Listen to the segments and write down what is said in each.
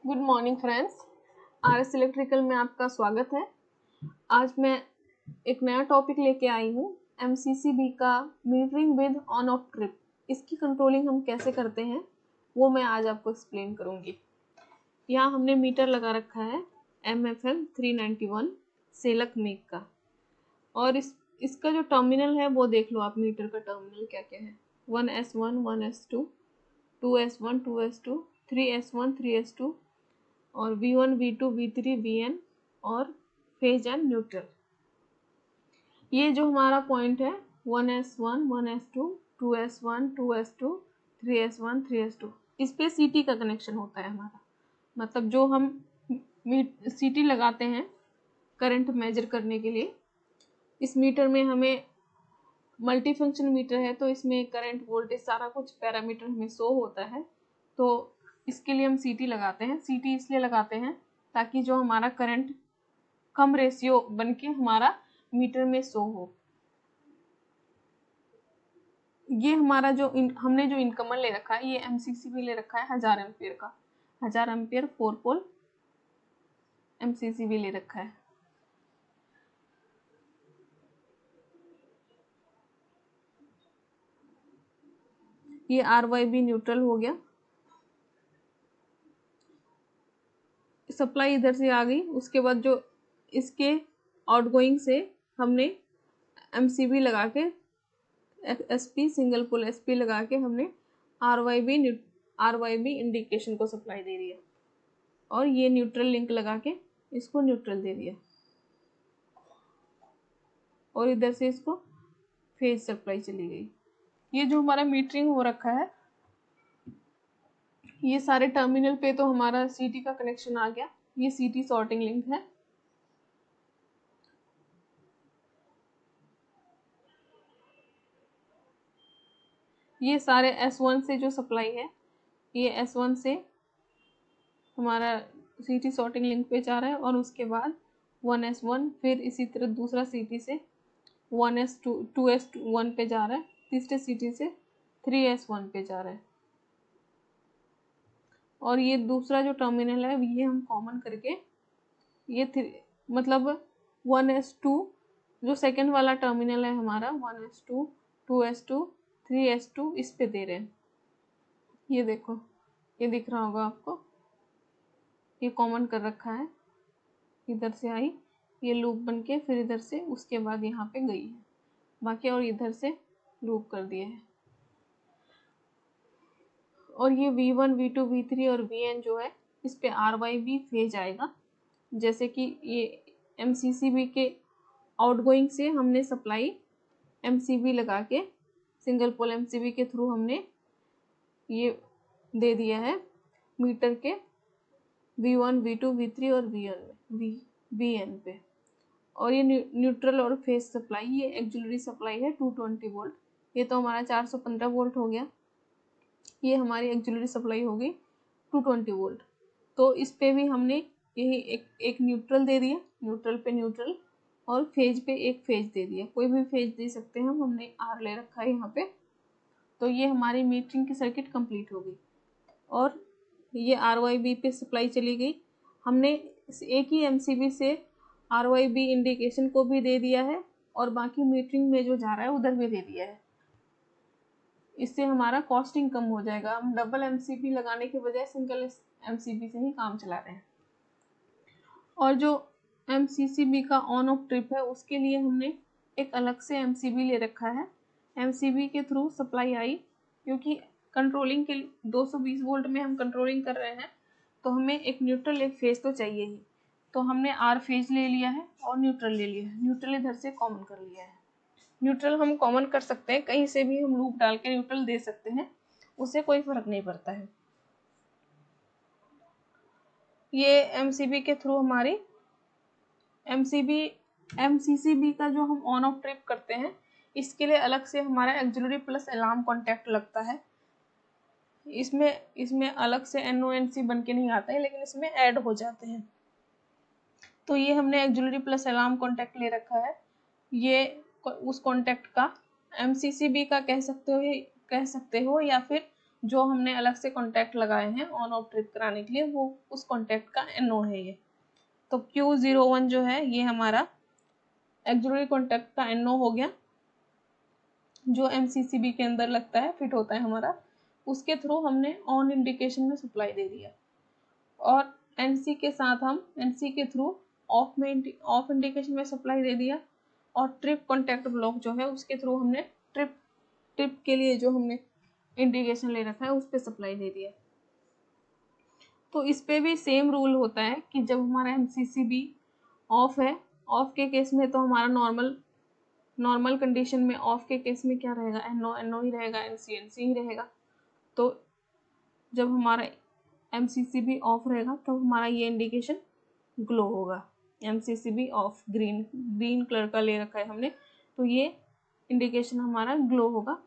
Good morning friends, RS electrical में आपका स्वागत है। आज मैं एक नया टॉपिक लेके आई हूँ, एमसीसीबी का metering with on off trip. इसकी कंट्रोलिंग हम कैसे करते हैं वो मैं आज आपको एक्सप्लेन करूँगी। यहाँ हमने मीटर लगा रखा है MFM 391 सेलक मेक का, और इसका जो टर्मिनल है वो देख लो आप। मीटर का टर्मिनल क्या क्या है: 1S1 1S2 2S1 2S2 3S1 3S2 और V1 V2 V3 Vn और फेज एंड न्यूट्रल। ये जो हमारा पॉइंट है 1S1 1S2 2S1 2S2 3S1 3S2, इस पे CT का कनेक्शन होता है हमारा। मतलब जो हम CT लगाते हैं करंट मेजर करने के लिए, इस मीटर में हमें मल्टी फंक्शन मीटर है तो इसमें करंट वोल्टेज सारा कुछ पैरामीटर हमें शो होता है। तो इसके लिए हम CT लगाते हैं। CT इसलिए लगाते हैं ताकि जो हमारा करंट कम रेशियो बनके हमारा मीटर में शो हो। ये हमारा जो हमने जो इनकमर ले रखा है, ये MCCB ले रखा है 1000 एम्पियर का। 1000 एम्पियर 4 पोल MCCB ले रखा है। ये RYB न्यूट्रल हो गया। सप्लाई इधर से आ गई। उसके बाद जो इसके आउटगोइंग से हमने MCB लगा के SP सिंगल पोल SP लगा के हमने RYB इंडिकेशन को सप्लाई दे दिया, और ये न्यूट्रल लिंक लगा के इसको न्यूट्रल दे दिया, और इधर से इसको फेज सप्लाई चली गई। ये जो हमारा मीटरिंग हो रखा है, ये सारे टर्मिनल पे तो हमारा CT का कनेक्शन आ गया। ये CT सॉर्टिंग लिंक है। ये सारे S1 से जो सप्लाई है, ये S1 से हमारा CT सॉर्टिंग लिंक पे जा रहा है, और उसके बाद 1S1, फिर इसी तरह दूसरा CT से 1S2 2S1 पे जा रहा है, तीसरे CT से 3S1 पे जा रहा है। और ये दूसरा जो टर्मिनल है ये हम कॉमन करके ये मतलब 1S2 जो सेकंड वाला टर्मिनल है हमारा 1S2 2S2 3S2 इस पे दे रहे हैं। ये देखो, ये दिख रहा होगा आपको, ये कॉमन कर रखा है। इधर से आई, ये लूप बन के फिर इधर से उसके बाद यहाँ पे गई है बाकी, और इधर से लूप कर दिया है। और ये V1 V2 V3 और Vn जो है, इस पे RYB फेज आएगा। जैसे कि ये MCCB के आउटगोइंग से हमने सप्लाई MCB लगा के सिंगल पोल MCB के थ्रू हमने ये दे दिया है मीटर के V1 V2 V3 और Vn पे। और ये न्यूट्रल और फेज सप्लाई, ये एक्सिलरी सप्लाई है 220 वोल्ट। ये तो हमारा 415 वोल्ट हो गया। ये हमारी एक्सिलरी सप्लाई होगी 220 वोल्ट। तो इस पे भी हमने यही एक न्यूट्रल दे दिया, न्यूट्रल पे न्यूट्रल, और फेज पे एक फेज दे दिया। कोई भी फेज दे सकते हैं हम, हमने R ले रखा है यहाँ पे। तो ये हमारी मीटरिंग की सर्किट कंप्लीट हो गई, और ये RYB पे सप्लाई चली गई। हमने एक ही MCB से RYB इंडिकेशन को भी दे दिया है, और बाकी मीटरिंग में जो जा रहा है उधर भी दे दिया है। इससे हमारा कॉस्टिंग कम हो जाएगा। हम डबल MCB लगाने के बजाय सिंगल MCB से ही काम चला रहे हैं। और जो MCCB का ऑन ऑफ ट्रिप है, उसके लिए हमने एक अलग से MCB ले रखा है। MCB के थ्रू सप्लाई आई, क्योंकि कंट्रोलिंग के 220 वोल्ट में हम कंट्रोलिंग कर रहे हैं, तो हमें एक न्यूट्रल एक फेज तो चाहिए ही। तो हमने R फेज ले लिया है और न्यूट्रल ले लिया है। न्यूट्रल इधर से कॉमन कर लिया है। न्यूट्रल हम कॉमन कर सकते हैं, कहीं से भी हम लूप डाल के न्यूट्रल दे सकते हैं, उससे कोई फर्क नहीं पड़ता है। ये MCB के थ्रू हमारी MCCB का जो हम ऑन ऑफ ट्रिप करते हैं, इसके लिए अलग से हमारा एक्सिलरी प्लस अलार्म कॉन्टैक्ट लगता है। इसमें अलग से NONC बन के नहीं आता है, लेकिन इसमें ऐड हो जाते हैं। तो ये हमने एक्सिलरी प्लस अलार्म कॉन्टैक्ट ले रखा है। ये उस कॉन्टैक्ट का MCCB का कह सकते हो या फिर जो हमने अलग से कॉन्टैक्ट लगाए हैं ऑन ऑफ ट्रिप कराने के लिए, वो उस कॉन्टैक्ट का NO है ये। तो Q01 जो है ये हमारा एक्सिलरी कॉन्टैक्ट का NO हो गया, जो MCCB के अंदर लगता है, फिट होता है हमारा। उसके थ्रू हमने ऑन इंडिकेशन में सप्लाई दे दिया, और NC के साथ हम NC के थ्रू ऑफ इंडिकेशन में सप्लाई दे दिया, और ट्रिप कॉन्टैक्ट ब्लॉक जो है उसके थ्रू हमने ट्रिप के लिए जो हमने इंडिकेशन ले रखा है उस पर सप्लाई दे दिया। तो इस पे भी सेम रूल होता है कि जब हमारा MCCB ऑफ है, ऑफ के केस में तो हमारा नॉर्मल कंडीशन में ऑफ के केस में क्या रहेगा, NO ही रहेगा, NC ही रहेगा। तो जब हमारा MCCB ऑफ रहेगा तब हमारा ये इंडिकेशन ग्लो होगा। MCCB ऑफ ग्रीन कलर का ले रखा है हमने, तो ये इंडिकेशन हमारा ग्लो होगा।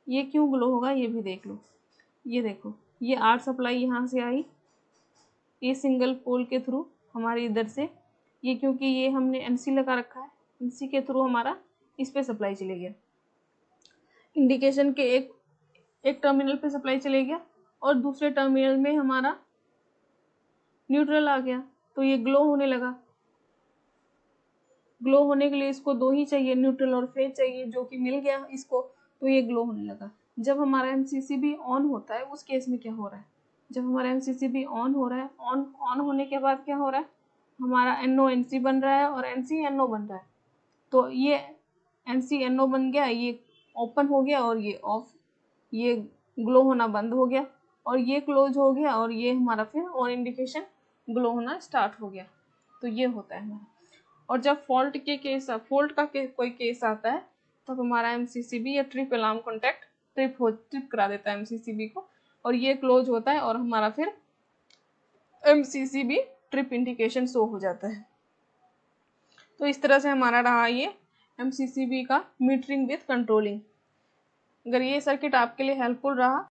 ये क्यों ग्लो होगा ये भी देख लो। ये देखो, ये आर सप्लाई यहाँ से आई, ये सिंगल पोल के थ्रू हमारे इधर से, ये क्योंकि ये हमने NC लगा रखा है, NC के थ्रू हमारा इस पे सप्लाई चले गया। इंडिकेशन के एक टर्मिनल पे सप्लाई चले गया, और दूसरे टर्मिनल में हमारा न्यूट्रल आ गया, तो ये ग्लो होने लगा। ग्लो होने के लिए इसको दो ही चाहिए, न्यूट्रल और फेज चाहिए, जो कि मिल गया इसको, तो ये ग्लो होने लगा। जब हमारा MCCB ऑन होता है उस केस में क्या हो रहा है, जब हमारा MCCB ऑन हो रहा है, ऑन होने के बाद क्या हो रहा है, हमारा NO NC बन रहा है और NC NO बन रहा है। तो ये NC NO बन गया, ये ओपन हो गया और ये ऑफ, ये ग्लो होना बंद हो गया, और ये क्लोज हो गया, और ये हमारा फिर ऑन इंडिकेशन ग्लो होना स्टार्ट हो गया। तो ये होता है हमारा। और जब फॉल्ट का कोई केस आता है तब हमारा MCCB या ट्रिप अलार्म कॉन्टैक्ट ट्रिप करा देता है MCCB को, और ये क्लोज होता है, और हमारा फिर MCCB ट्रिप इंडिकेशन शो हो जाता है। तो इस तरह से हमारा रहा ये MCCB का मीटरिंग विथ कंट्रोलिंग। अगर ये सर्किट आपके लिए हेल्पफुल रहा